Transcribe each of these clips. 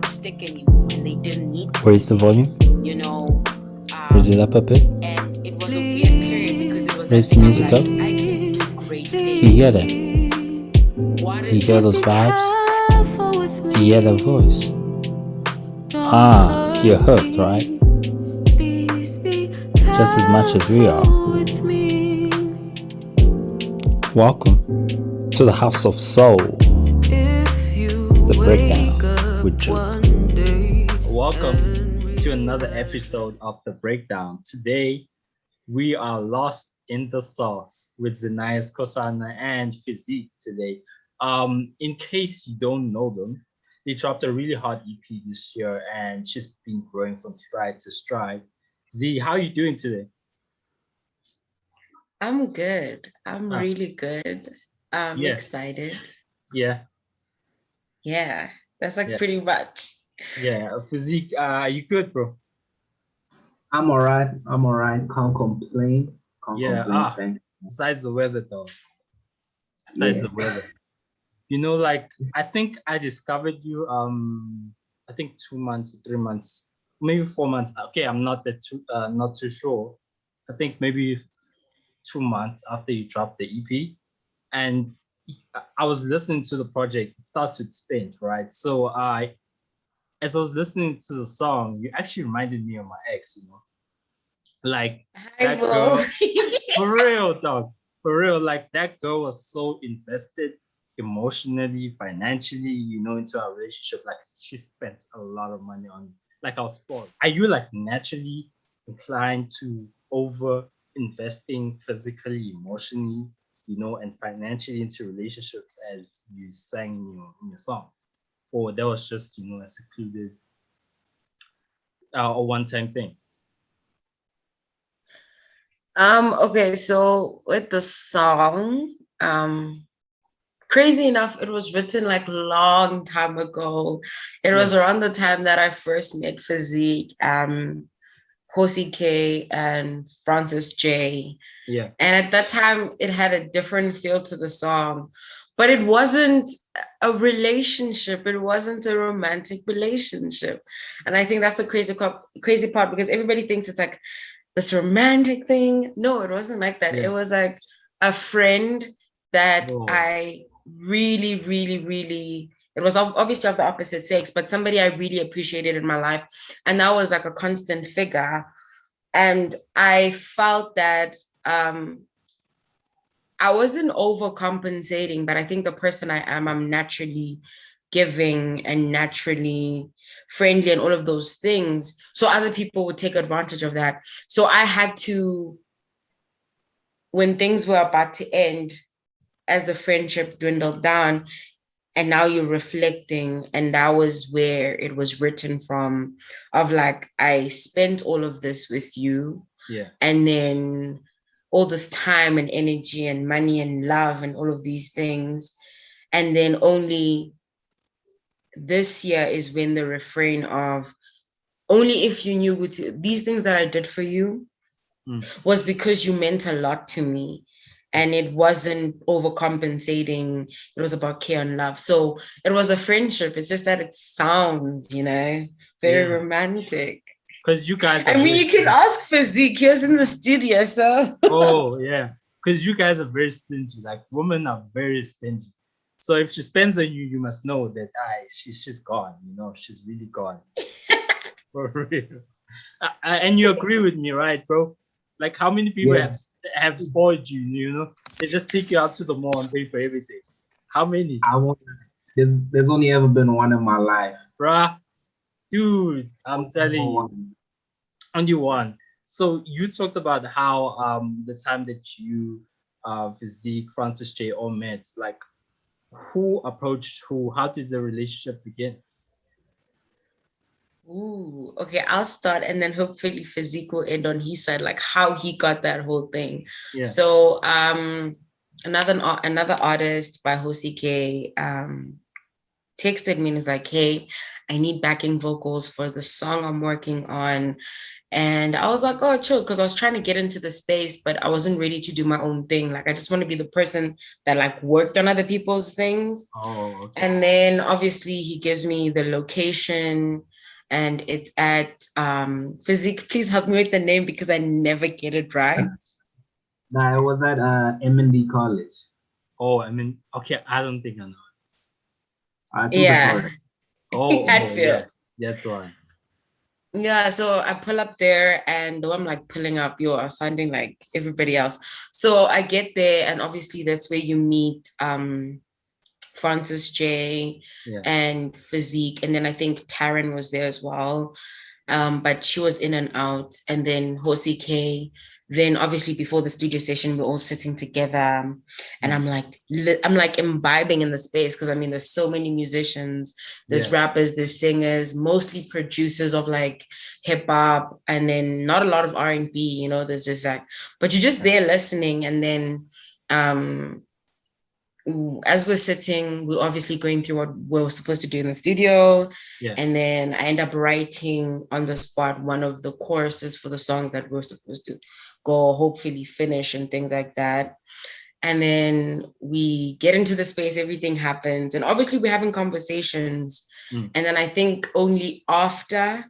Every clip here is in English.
not stick anymore, and they didn't need to. Raise the volume. You know, Raise it up a bit. and it was a weird period because it was that Raise the thing of music like, up. I can do great things. You hear that? What You is hear those vibes? You hear that voice? You're hooked, right? Just as much as we are. Welcome to the House of Soul, the breakdown with Drew. Welcome to another episode of The Breakdown. Today, we are lost in the sauce with Zenaye Skosana and Feziekk today. In case you don't know them, they dropped a really hot EP this year and she's been growing from stride to stride. Z, how are you doing today? I'm good. I'm Ah. really good. I'm Yeah. excited. Yeah, Yeah, that's like Yeah. pretty much. yeah. Feziekk, are you good, bro? I'm alright. Can't complain. Yeah. Thank you. Besides the weather, though. Besides Yeah. the weather. You know, like I think I discovered you I think 2 months or 3 months, maybe 4 months. Okay, I'm not not too sure. I think maybe 2 months after you dropped the EP. And I was listening to the project. It starts with Spent, right? So as I was listening to the song, you actually reminded me of my ex, you know. Like Hi, that Bo. girl, for real, dog. For real, like that girl was so invested emotionally, financially, you know, into our relationship. Like she spent a lot of money on, like I was spoiled. Are you like naturally inclined to over investing physically, emotionally, you know, and financially into relationships as you sang in your songs? Or that was just, you know, a secluded or one-time thing? Okay, so with the song, crazy enough, it was written like long time ago. It was around the time that I first met Feziekk, K and Francis J. Yeah. And at that time, it had a different feel to the song, but it wasn't a relationship. It wasn't a romantic relationship. And I think that's the crazy part because everybody thinks it's like this romantic thing. No, it wasn't like that. Yeah. It was like a friend that Whoa. I really, really, really, it was obviously of the opposite sex, but somebody I really appreciated in my life. And that was like a constant figure. And I felt that I wasn't overcompensating, but I think the person I am, I'm naturally giving and naturally friendly and all of those things. So other people would take advantage of that. So I had to, when things were about to end, as the friendship dwindled down, and now you're reflecting, and that was where it was written from, of like, I spent all of this with you. Yeah. And then all this time and energy and money and love and all of these things. And then only this year is when the refrain of only if you knew these things that I did for you was because you meant a lot to me. And it wasn't overcompensating. It was about care and love. So it was a friendship. It's just that it sounds, you know, very romantic. Because you guys I mean, you can ask Feziekk. He was in the studio, so. Oh, yeah. Because you guys are very stingy. Like, women are very stingy. So if she spends on you, you must know that she's gone. You know, she's really gone. For real. And you agree with me, right, bro? Like, how many people have spoiled you? You know, they just take you out to the mall and pay for everything. How many? There's only ever been one in my life, bruh. Dude, I'm telling you, only one. So you talked about how the time that you Feziekk, Francis J all met, like who approached who? How did the relationship begin? Ooh, okay, I'll start and then hopefully Feziekk will end on his side, like how he got that whole thing. Yeah. So another artist by K, texted me and was like, hey, I need backing vocals for the song I'm working on. And I was like, oh, chill, because I was trying to get into the space, but I wasn't ready to do my own thing. Like, I just want to be the person that like worked on other people's things. Oh, okay. And then obviously he gives me the location, and it's at Feziekk. Please help me with the name because I never get it right. Nah, it was at M&D College. Oh, I mean, okay, I don't think I know. It's Yeah. Oh, Hatfield. yeah, that's why. Yeah, so I pull up there, and though I'm like pulling up, you're sounding like everybody else. So I get there, and obviously that's where you meet Francis J and Feziekk, and then I think Taryn was there as well. But she was in and out, and then Hosi K. Then obviously before the studio session, we're all sitting together, and I'm like imbibing in the space, because I mean there's so many musicians, there's rappers, there's singers, mostly producers of like hip hop, and then not a lot of R&B, you know, there's just like, but you're just there listening, and then as we're sitting, we're obviously going through what we're supposed to do in the studio. And then I end up writing on the spot one of the choruses for the songs that we're supposed to go hopefully finish and things like that. And then we get into the space, everything happens. And obviously we're having conversations. And then I think only after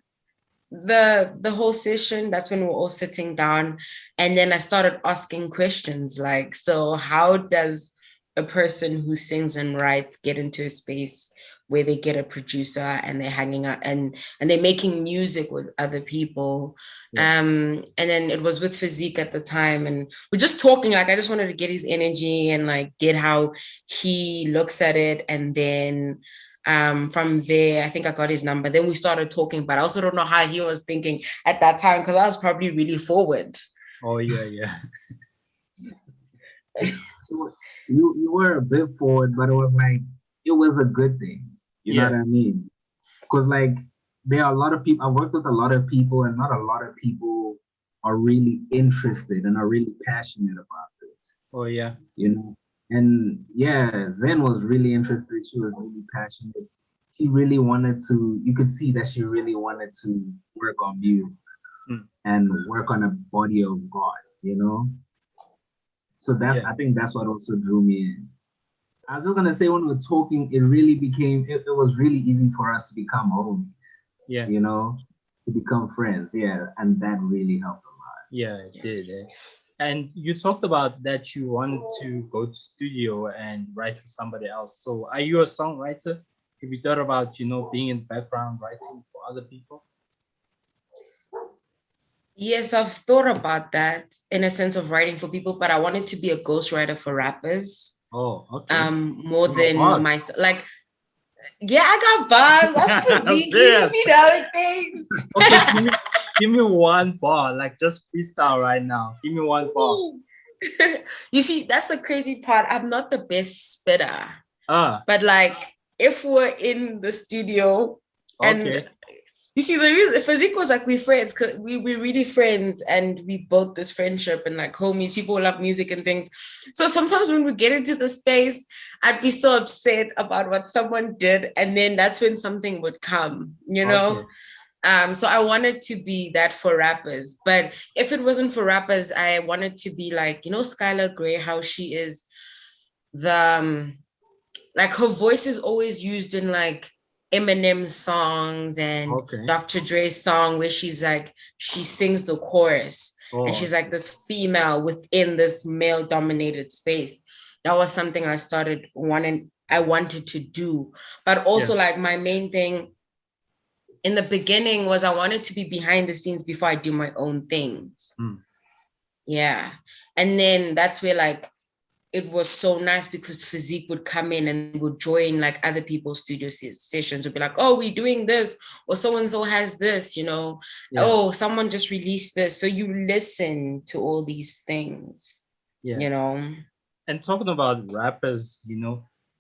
the whole session, that's when we're all sitting down. And then I started asking questions like, so how does a person who sings and writes get into a space where they get a producer and they're hanging out and they're making music with other people? And then it was with Feziekk at the time, and we're just talking, like I just wanted to get his energy and like get how he looks at it. And then from there, I think I got his number. Then we started talking, but I also don't know how he was thinking at that time, because I was probably really forward. Oh yeah. You were a bit forward, but it was a good thing. You know what I mean? Because like there are a lot of people. I worked with a lot of people, and not a lot of people are really interested and are really passionate about this. Oh yeah. You know, and yeah, Zen was really interested. She was really passionate. She really wanted to. You could see that she really wanted to work on music and work on a body of God. You know. So I think that's what also drew me in. I was just gonna say, when we were talking, it really became it was really easy for us to become homies. Yeah. You know, to become friends. Yeah. And that really helped a lot. Yeah, it did. And you talked about that you wanted to go to studio and write for somebody else. So are you a songwriter? Have you thought about, being in the background writing for other people? Yes, I've thought about that in a sense of writing for people, but I wanted to be a ghostwriter for rappers. Oh, okay. More than yeah, I got bars. That's Feziekk. You me know things. Okay, give me one bar, like just freestyle right now. Give me one bar. You see, that's the crazy part. I'm not the best spitter. But like, if we're in the studio and you see, the reason Feziekk was like, we're friends, because we're really friends, and we built this friendship and like homies, people love music and things. So sometimes when we get into the space, I'd be so upset about what someone did, and then that's when something would come, you know? So I wanted to be that for rappers. But if it wasn't for rappers, I wanted to be like, Skylar Grey, how she is like her voice is always used in like Eminem's songs and Dr. Dre's song, where she's like, she sings the chorus and she's like this female within this male dominated space. That was something I wanted to do. But also like my main thing in the beginning was I wanted to be behind the scenes before I do my own things. Yeah. And then that's where like it was so nice, because Feziekk would come in and would join like other people's studio sessions, would be like, oh, we're doing this, or so-and-so has this, oh, someone just released this. So you listen to all these things, And talking about rappers,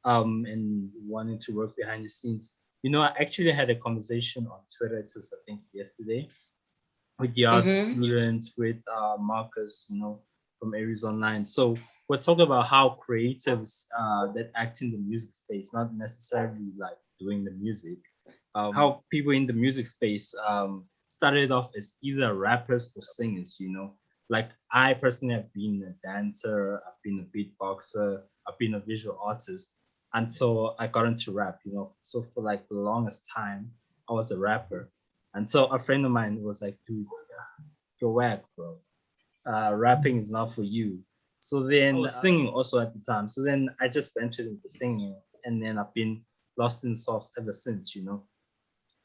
and wanting to work behind the scenes, I actually had a conversation on Twitter just, I think, yesterday with your students, with Marcus, from Aries Online. So we're talking about how creatives that act in the music space, not necessarily like doing the music, how people in the music space started off as either rappers or singers, you know. Like I personally have been a dancer, I've been a beatboxer, I've been a visual artist until I got into rap, you know. So for like the longest time, I was a rapper. And so a friend of mine was like, dude, you're whack, bro. Rapping is not for you. So then I was singing also at the time. So then I just ventured into singing, and then I've been lost in sauce ever since, you know.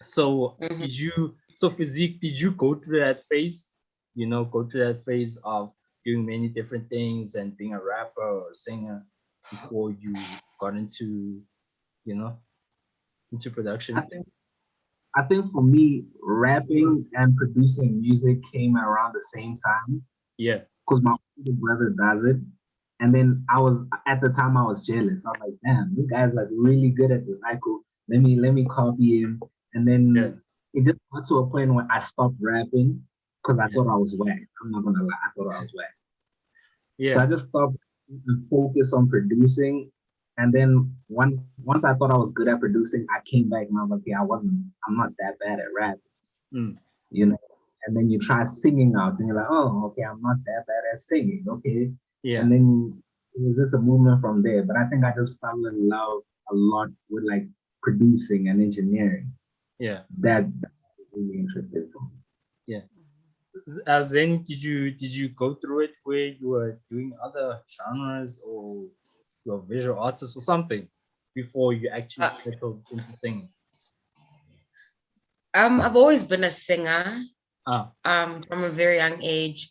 So Feziekk, did you go through that phase? You know, go through that phase of doing many different things and being a rapper or a singer before you got into, you know, into production? I think for me, rapping and producing music came around the same time. Yeah. Because my older brother does it. And then at the time I was jealous. I was like, damn, this guy's like really good at this. Cool. Let me copy him. And then it just got to a point where I stopped rapping because I thought I was whack. I'm not gonna lie, I thought I was whack. Yeah. So I just stopped and focused on producing. And then once I thought I was good at producing, I came back and I was like, yeah, I'm not that bad at rapping. You know? And then you try singing out and you're like, oh, okay, I'm not that bad at singing. Okay. Yeah. And then it was just a movement from there. But I think I just fell in love a lot with like producing and engineering. Yeah. That was really interesting for me. Yeah. As then did you go through it where you were doing other genres or you're a visual artist or something before you actually settled into singing? I've always been a singer. From a very young age.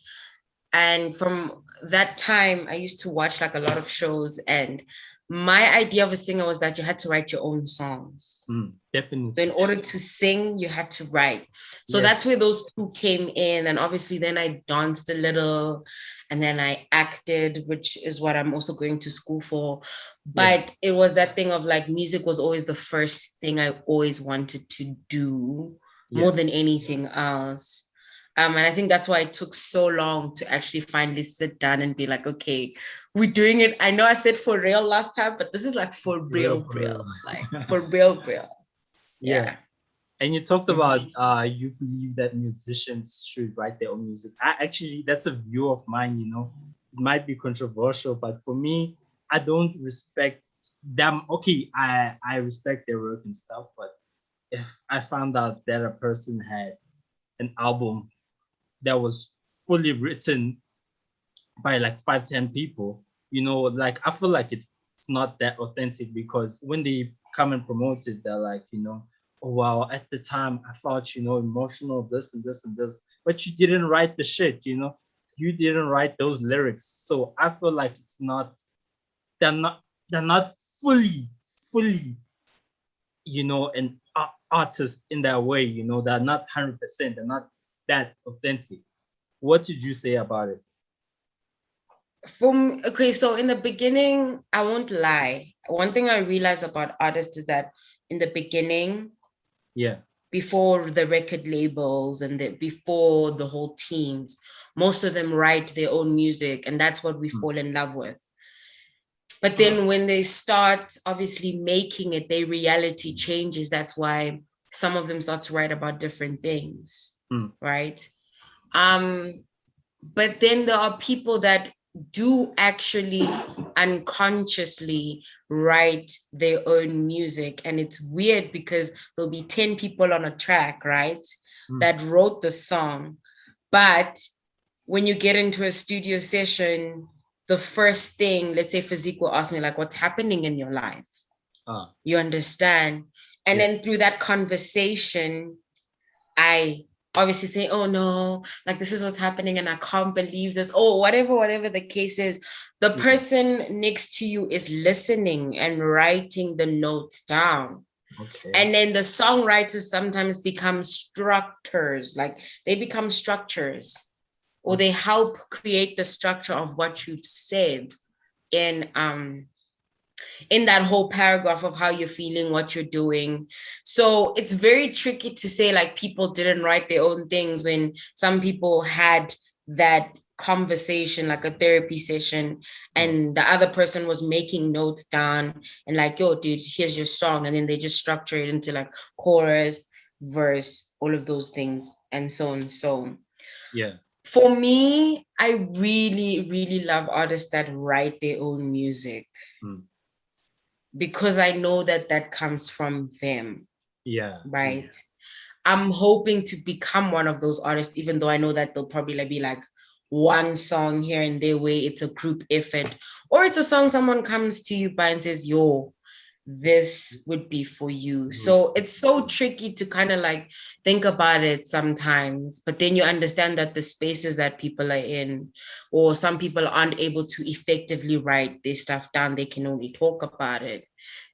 And from that time, I used to watch like a lot of shows. And my idea of a singer was that you had to write your own songs. Definitely. So in order to sing, you had to write. So that's where those two came in. And obviously then I danced a little and then I acted, which is what I'm also going to school for. But it was that thing of like music was always the first thing I always wanted to do more than anything else. And I think that's why it took so long to actually finally sit down and be like, okay, we're doing it. I know I said for real last time, but this is like for real. Like for real. Yeah. And you talked about you believe that musicians should write their own music. That's a view of mine, you know. It might be controversial, but for me, I don't respect them. Okay, I respect their work and stuff, but if I found out that a person had an album that was fully written by like 5-10 people, you know, like I feel like it's not that authentic, because when they come and promote it, they're like, you know, oh wow, at the time I thought, you know, emotional this and this and this, but you didn't write the shit, you know, you didn't write those lyrics. So I feel like they're not fully, you know, an artist in that way, you know, they're not 100%, they're not that authentic. What did you say about it? Okay, so in the beginning, I won't lie. One thing I realized about artists is that in the beginning, before the record labels and before the whole teams, most of them write their own music, and that's what we fall in love with. But then when they start obviously making it, their reality changes. That's why some of them start to write about different things, right? But then there are people that do actually unconsciously write their own music. And it's weird because there'll be 10 people on a track, right? That wrote the song. But when you get into a studio session, the first thing, let's say Feziekk will ask me like, what's happening in your life? You understand? And then through that conversation, I obviously say, oh no, like this is what's happening and I can't believe this, or whatever the case is. The person next to you is listening and writing the notes down. Okay. And then the songwriters sometimes become structures, like they become structures, or they help create the structure of what you've said in that whole paragraph of how you're feeling, what you're doing. So it's very tricky to say like people didn't write their own things when some people had that conversation, like a therapy session, and the other person was making notes down and like, yo, dude, here's your song. And then they just structure it into like chorus, verse, all of those things, and so on. So Yeah. For me, I really, really love artists that write their own music because I know that that comes from them. Yeah. Right. Yeah. I'm hoping to become one of those artists, even though I know that there'll probably be like one song here and there where it's a group effort, or it's a song someone comes to you by and says, yo, this would be for you. So it's so tricky to kind of like think about it sometimes, but then you understand that the spaces that people are in, or some people aren't able to effectively write their stuff down, they can only talk about it,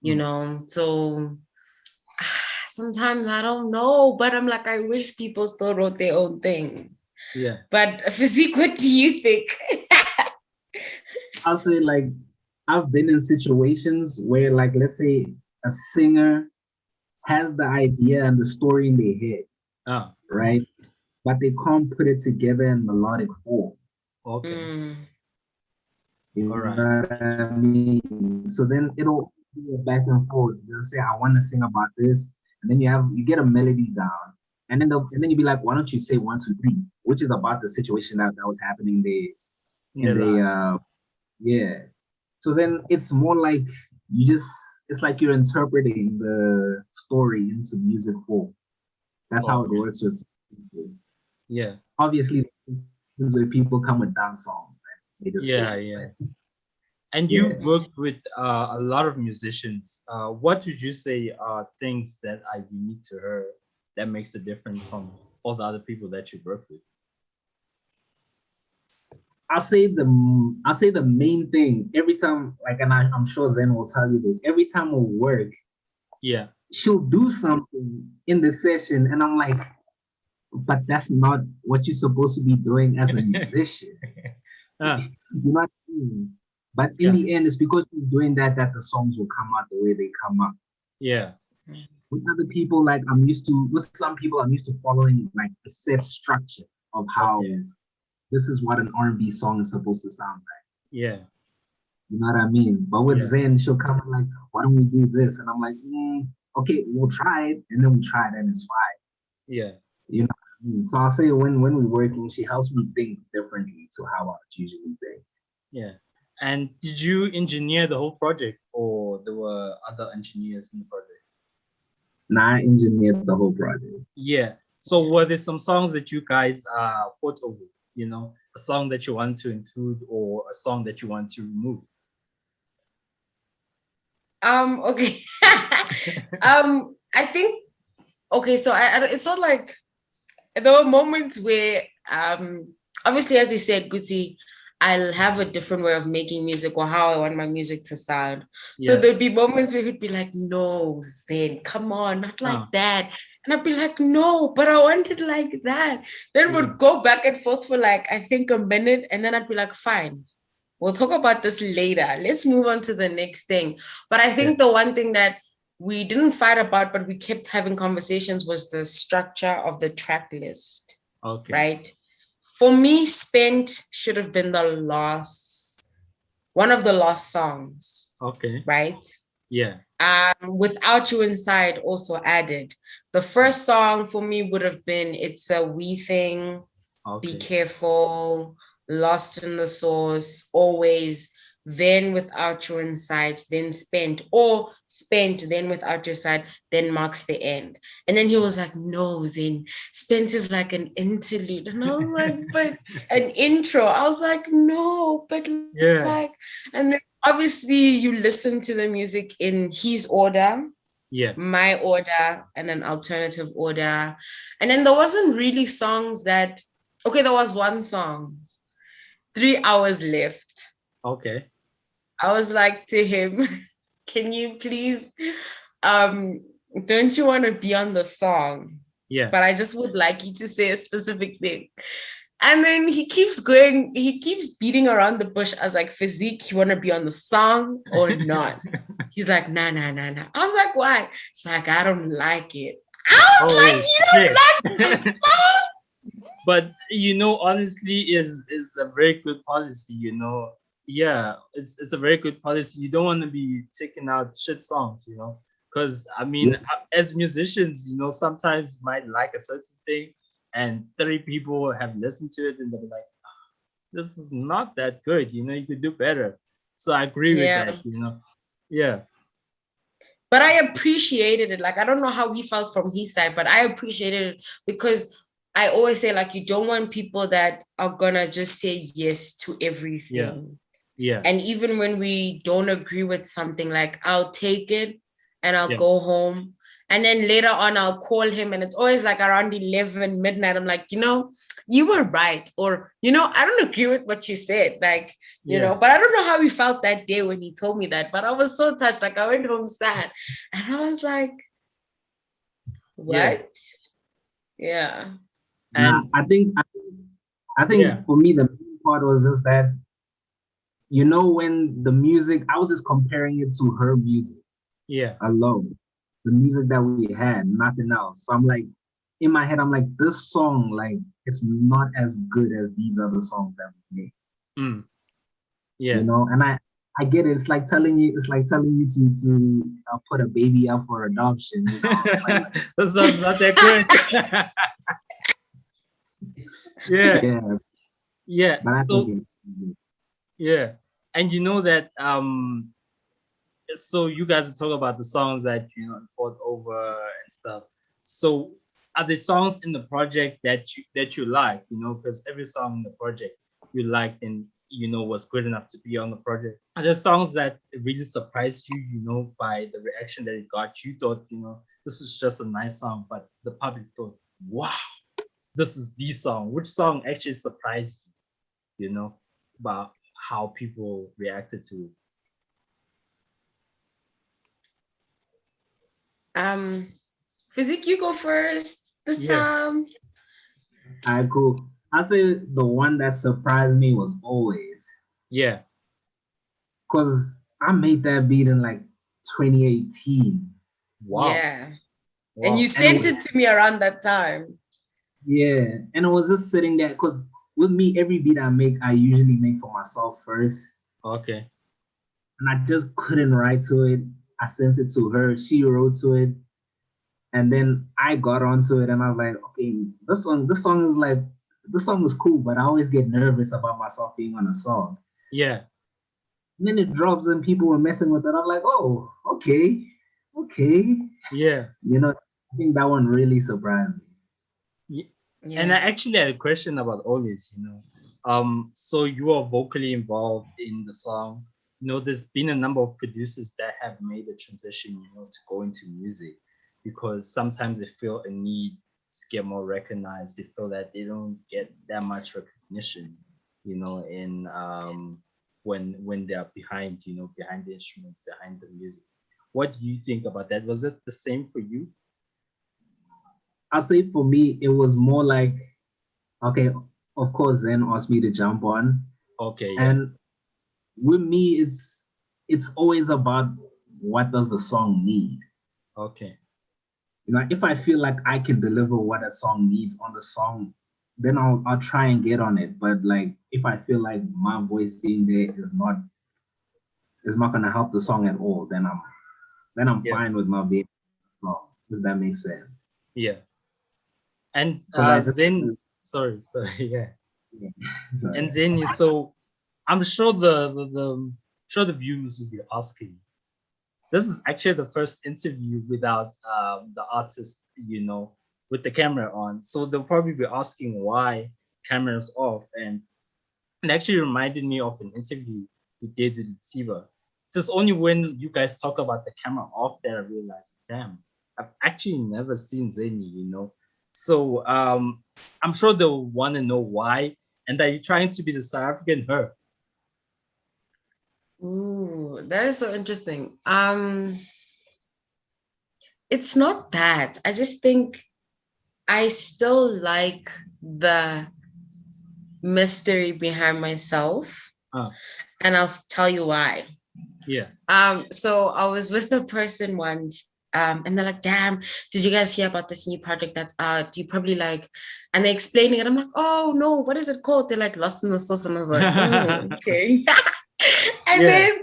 you know? So sometimes I don't know, but I'm like, I wish people still wrote their own things. Yeah. But Feziekk, what do you think? I'll say, like, I've been in situations where, like, let's say a singer has the idea and the story in their head, right? But they can't put it together in melodic form. Okay. You know All what I mean? So then it'll be a back and forth. They'll say, I want to sing about this. And then you get a melody down. And then you'll be like, why don't you say 1, 2, 3, which is about the situation that was happening there. Yeah. So then it's more like it's like you're interpreting the story into music form. That's how it works with people. Yeah. Obviously, this is where people come with dance songs. And they just And you've worked with a lot of musicians. What would you say are things that are unique to her that makes it different from all the other people that you've worked with? I'll say the main thing every time, like, and I'm sure Zen will tell you this. Every time we work, she'll do something in the session, and I'm like, but that's not what you're supposed to be doing as a musician. You know what I mean? But in the end, it's because she's doing that the songs will come out the way they come out. Yeah. With other people, like with some people, I'm used to following like a set structure of how this is what an R&B song is supposed to sound like. Yeah. You know what I mean? But with Zen, she'll come like, why don't we do this? And I'm like, okay, we'll try it. And then we try it and it's fine. Yeah. You know what I mean? So I'll say when we're working, she helps me think differently to how I would usually think. Yeah. And did you engineer the whole project, or there were other engineers in the project? Nah, I engineered the whole project. Yeah. So were there some songs that you guys fought over? You know, a song that you want to include or a song that you want to remove? Okay. I think, okay, so I it's not like, there were moments where, obviously, as they said, Guti, I'll have a different way of making music or how I want my music to sound. So there'd be moments where he'd be like, no, Zen, come on, not like that. And I'd be like, no, but I want it like that. Then we'd go back and forth for like, I think a minute. And then I'd be like, fine, we'll talk about this later. Let's move on to the next thing. But I think the one thing that we didn't fight about, but we kept having conversations, was the structure of the track list. Okay. Right? For me, Spent should have been one of the last songs. Okay. Right? Yeah. Without You Inside also added. The first song for me would have been It's a We Thing, Be Careful, Lost in the Source, Always, then Without You Inside, then Spent, or Spent, then Without Your Side, then Marks the End. And then he was like, no, Zen, Spent is like an interlude. And I was like, but an intro. I was like, no, but like, and then obviously you listen to the music in his order, my order, and an alternative order. And then there wasn't really songs that, okay, there was one song, 3 hours left. Okay. I was like to him, can you please, don't you want to be on the song? Yeah. But I just would like you to say a specific thing. And then he keeps beating around the bush. I was like, Feziekk, you want to be on the song or not? He's like, nah. I was like, why? It's like, I don't like it. I was like, you don't like the song? But honestly, is a very good policy. Yeah, it's a very good policy. You don't want to be taking out shit songs. Because I mean, as musicians, sometimes you might like a certain thing, and 3 people have listened to it, and they're like, "This is not that good." You could do better. So I agree with Yeah. that. Yeah. But I appreciated it. Like, I don't know how he felt from his side, but I appreciated it because I always say, like, you don't want people that are gonna just say yes to everything. Yeah. And even when we don't agree with something, like, I'll take it and I'll Yeah. go home. And then later on, I'll call him, and it's always like around 11 midnight. I'm like, you were right. Or, I don't agree with what you said. Like, but I don't know how he felt that day when he told me that. But I was so touched. Like, I went home sad. And I was like, what? Yeah. And I think Yeah. for me, the main part was just that, when the music, I was just comparing it to her music Yeah. alone, the music that we had, nothing else. So I'm like, in my head, I'm like, this song, like, it's not as good as these other songs that we made. Yeah. And I get it. It's like telling you to put a baby up for adoption. That sounds not that good. Yeah. Yeah. But I So think yeah, and that so you guys talk about the songs that fought over and stuff. So are the songs in the project that you like? Because every song in the project you liked and was good enough to be on the project. Are there songs that really surprised you? By the reaction that it got? You thought this is just a nice song, but the public thought, wow, this is the song. Which song actually surprised you? About how people reacted to it. Feziekk, you go first this time. I cool. I say the one that surprised me was Always. Yeah. Because I made that beat in like 2018. Wow. Yeah. Wow. And you sent it to me around that time. Yeah. And it was just sitting there because with me, every beat I make, I usually make for myself first. Okay. And I just couldn't write to it. I sent it to her. She wrote to it. And then I got onto it and I was like, okay, this song is cool, but I always get nervous about myself being on a song. Yeah. And then it drops and people were messing with it. I'm like, oh, okay. Yeah. I think that one really surprised me. Yeah. And I actually had a question about Always, so you are vocally involved in the song. There's been a number of producers that have made the transition, to go into music because sometimes they feel a need to get more recognized. They feel that they don't get that much recognition, in when they're behind, behind the instruments, behind the music. What do you think about that? Was it the same for you? I'll say for me, it was more like, okay, of course, Zen asked me to jump on. Okay. Yeah. And with me, it's always about what does the song need. Okay. If I feel like I can deliver what a song needs on the song, then I'll try and get on it. But like if I feel like my voice being there is not gonna help the song at all, then I'm fine with my being song, if that makes sense. Yeah. And then sorry, yeah. Sorry. And then so I'm sure the viewers will be asking. This is actually the first interview without the artist, with the camera on. So they'll probably be asking why camera's off. And it actually reminded me of an interview we did with Siva. Just only when you guys talk about the camera off that I realized, damn, I've actually never seen Zenaye, So I'm sure they'll want to know why. And that you're trying to be the South African her. Ooh, that is so interesting. It's not that. I just think I still like the mystery behind myself. And I'll tell you why. Yeah. So I was with a person once and they're like, damn, did you guys hear about this new project that's out? You probably like, and they're explaining it. I'm like, oh no, what is it called? They're like, Lost in the Sauce. And I was like, okay. And then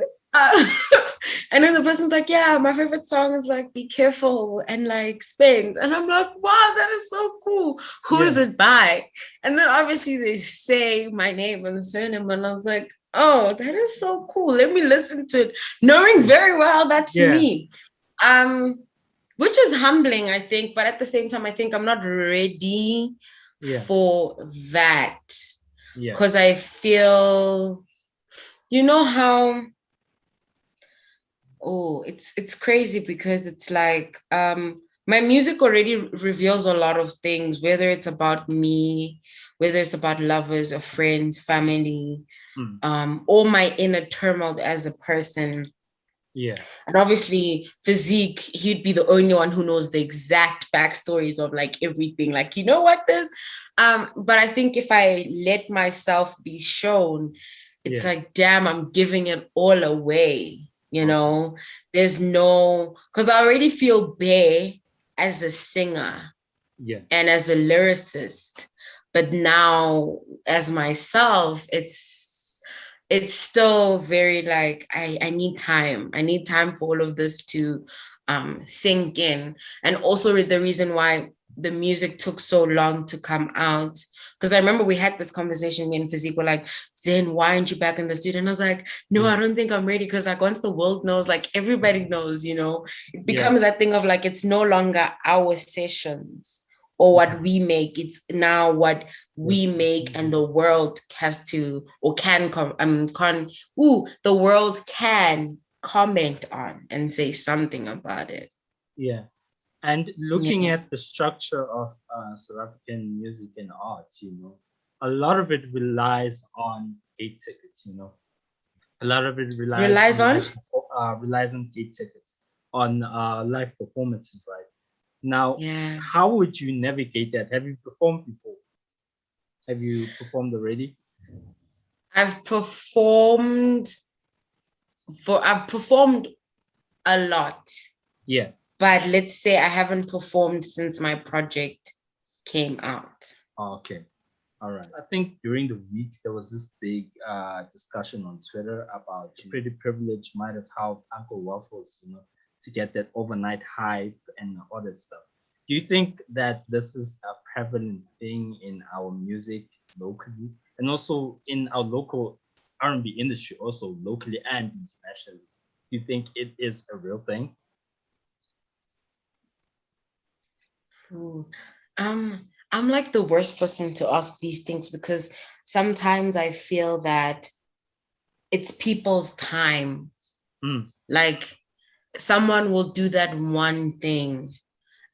and then the person's like, yeah, my favorite song is like Be Careful and like Spend. And I'm like, wow, that is so cool. Who is it by? And then obviously they say my name and the surname, and I was like, oh, that is so cool. Let me listen to it, knowing very well that's me. Which is humbling, I think, but at the same time, I think I'm not ready for that. Because I feel, you know how, it's crazy because it's like my music already reveals a lot of things, whether it's about me, whether it's about lovers or friends, family, all my inner turmoil as a person. And obviously Feziekk, he'd be the only one who knows the exact backstories of like everything, like, you know what this but I think if I let myself be shown, it's like, damn, I'm giving it all away, you know. There's no, because I already feel bare as a singer and as a lyricist, but now as myself, it's still very like, I need time. I need time for all of this to sink in. And also the reason why the music took so long to come out, because I remember we had this conversation, me and Feziekk were like, Zen, why aren't you back in the studio? And I was like, no, I don't think I'm ready, because like once the world knows, like everybody knows, you know, it becomes that thing of like, it's no longer our sessions or what we make, it's now what we make, and the world has to, or the world can comment on and say something about it. And looking at the structure of South African music and arts, you know, a lot of it relies on gate tickets, you know. A lot of it relies on gate tickets, on live performances, right? Now, how would you navigate that? Have you performed before? Have you performed already? I've performed a lot. But let's say I haven't performed since my project came out. Okay. All right. I think during the week, there was this big discussion on Twitter about Pretty Privilege might have helped Uncle Waffles, you know, to get that overnight hype and all that stuff. Do you think that this is a prevalent thing in our music locally, and also in our local R&B industry, also locally and internationally? Do you think it is a real thing? I'm like the worst person to ask these things, because sometimes I feel that it's people's time. Like someone will do that one thing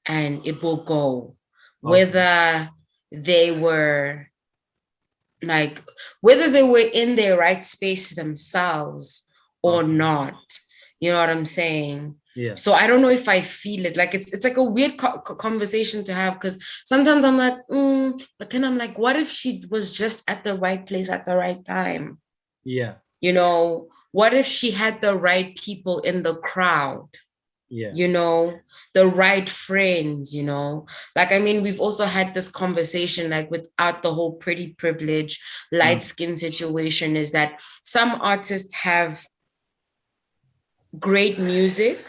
and it will go, whether they were in their right space themselves or not. You know what I'm saying? So I don't know if I feel it. Like it's like a weird conversation to have, because sometimes I'm like, but then I'm like, what if she was just at the right place at the right time? You know, what if she had the right people in the crowd? You know, the right friends, you know. Like, I mean, we've also had this conversation, like without the whole pretty privilege, light skin situation, is that some artists have great music,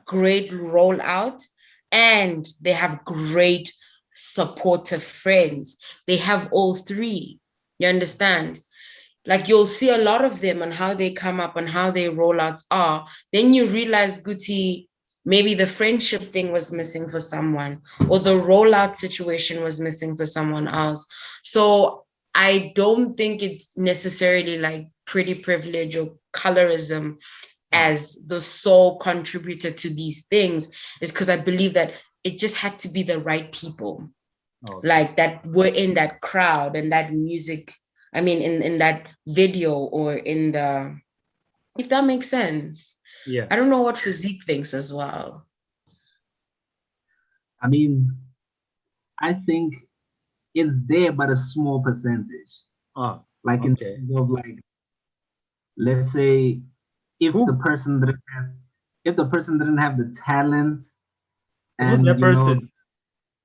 great rollout, and they have great supportive friends. They have all three. You understand? Like you'll see a lot of them and how they come up and how their rollouts are. Then you realize, Guti, maybe the friendship thing was missing for someone, or the rollout situation was missing for someone else. So I don't think it's necessarily like pretty privilege or colorism as the sole contributor to these things. Is because I believe that it just had to be the right people, like that were in that crowd and that music. I mean, in that video, or in the, if that makes sense. I don't know what Feziekk thinks as well. I mean, I think it's there, but a small percentage. Like in terms of like, let's say, if the person didn't have, if the person didn't have the talent, Who's and that person?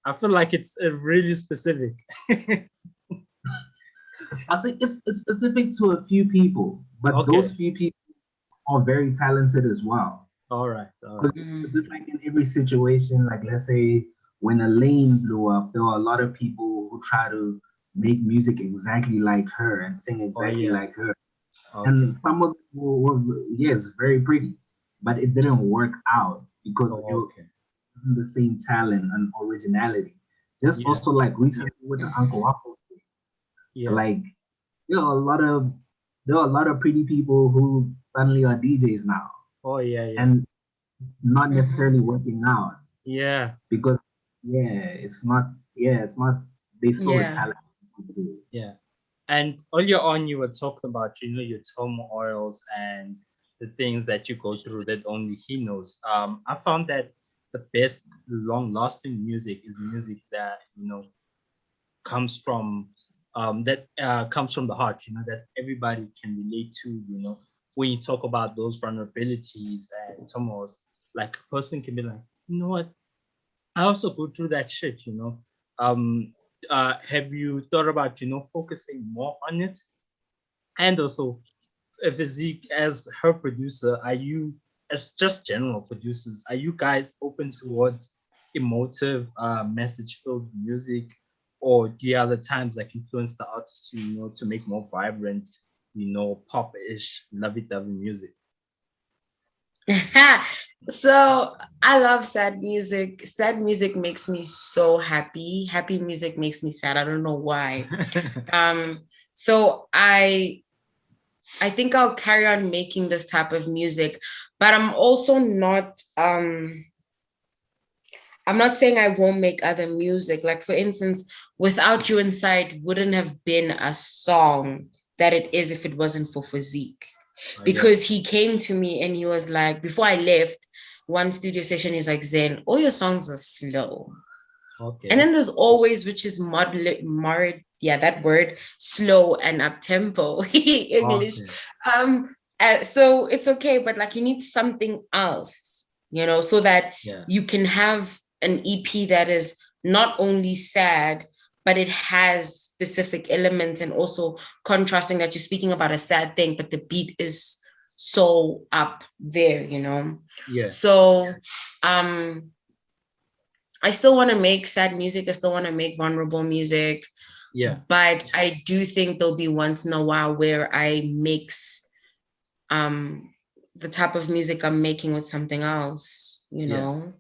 I feel like it's really specific. I think it's specific to a few people, but Okay. those few people are very talented as well. All right. Because just like in every situation, like let's say when Elaine blew up, there were a lot of people who try to make music exactly like her and sing exactly like her. Okay. And some of them were yes, very pretty, but it didn't work out because it wasn't the same talent and originality. Just also like recently with the Uncle Waffle, like there are a lot of pretty people who suddenly are DJs now. Oh yeah. And not necessarily working out. Yeah. Because it's not they still a talent. Yeah. And earlier on you were talking about, your turmoils and the things that you go through that only he knows. I found that the best long-lasting music is music that, comes from comes from the heart, that everybody can relate to, when you talk about those vulnerabilities and turmoils, like a person can be like, you know what, I also go through that shit, have you thought about, focusing more on it? And also, Feziekk, as her producer, are you, as just general producers, are you guys open towards emotive, message-filled music, or do you other times like influence the artist to, to make more vibrant, pop-ish, lovey-dovey music? So I love sad music. Sad music makes me so happy. Happy music makes me sad. I don't know why. So I think I'll carry on making this type of music, but I'm also not I'm not saying I won't make other music. Like for instance, Without You Inside wouldn't have been a song that it is if it wasn't for Feziekk. Because he came to me and he was like, before I left one studio session, he's like, Zen, all your songs are slow. Okay. And then there's Always, which is that word, slow and up tempo, English. Okay. So it's okay, but like you need something else, so that you can have an EP that is not only sad, but it has specific elements and also contrasting that you're speaking about a sad thing, but the beat is so up there, Yeah. So I still want to make sad music. I still want to make vulnerable music. Yeah. But I do think there'll be once in a while where I mix the type of music I'm making with something else, know?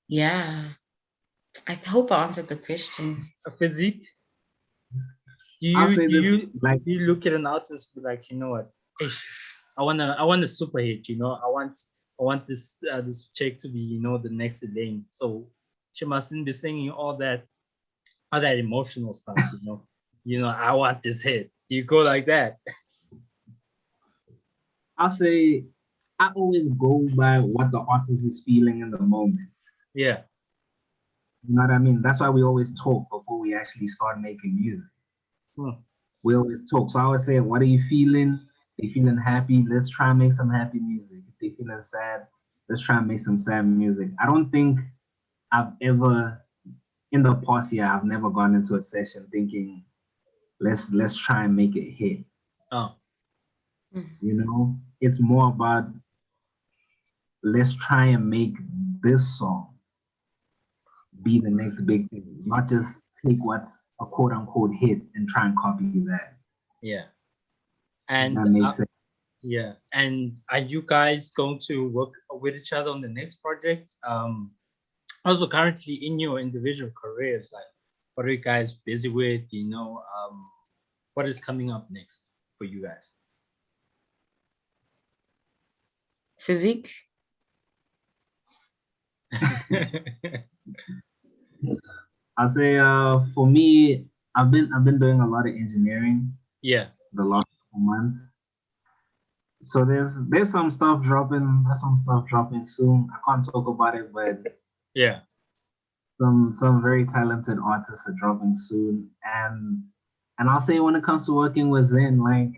Yeah. I hope I answered the question. Feziekk, do you look at an artist like, you know what? Hey, I want a super hit, I want this chick to be, the next Elaine. So she mustn't be singing all that emotional stuff, I want this hit. Do you go like that? I'll say I always go by what the artist is feeling in the moment. Yeah. You know what I mean? That's why we always talk before we actually start making music. We always talk. So I would say, what are you feeling? They feeling happy? Let's try and make some happy music. If they feeling sad, let's try and make some sad music. I don't think I've ever, in the past year, I've never gone into a session thinking, let's try and make it hit. Oh. It's more about let's try and make this song be the next big thing, not just take what's a quote unquote hit and try and copy that. Yeah. And that makes sense. Yeah. And are you guys going to work with each other on the next project? Also currently in your individual careers, like what are you guys busy with? What is coming up next for you guys? Feziekk. I'll say for me, I've been doing a lot of engineering. Yeah. The last couple months. So there's some stuff dropping. There's some stuff dropping soon. I can't talk about it, but yeah. Some very talented artists are dropping soon. And I'll say when it comes to working with Zen, like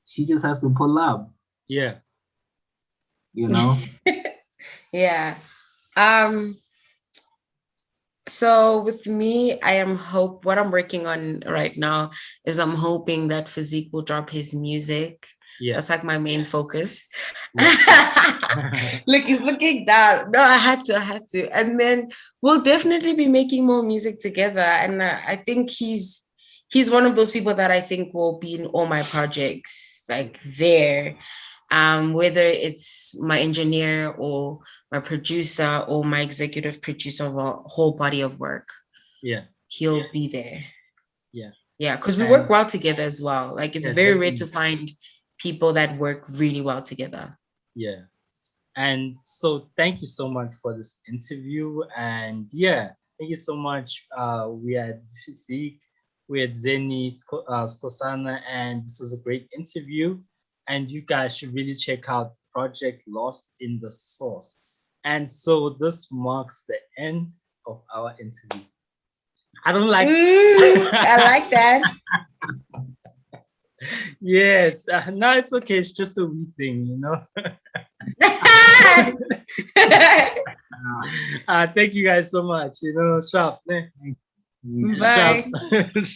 she just has to pull up. Yeah. you know? Yeah. So with me, what I'm working on right now is I'm hoping that Feziekk will drop his music. Yeah. That's like my main focus. Yeah. Look, he's looking down. No, I had to. And then we'll definitely be making more music together. And I think he's one of those people that I think will be in all my projects, like there. Whether it's my engineer or my producer or my executive producer of a whole body of work. Yeah. He'll be there. Yeah. Yeah, because we work well together as well. Like it's very rare to find people that work really well together. Yeah. And so thank you so much for this interview. And yeah, thank you so much. We had Feziekk, we had Zenaye Skosana, and this was a great interview. And you guys should really check out Project Lost in the Source. And so this marks the end of our interview. I don't like. I like that. Yes, no, it's okay. It's just a wee thing, you know. Thank you guys so much. You know, sharp. Bye. Sharp.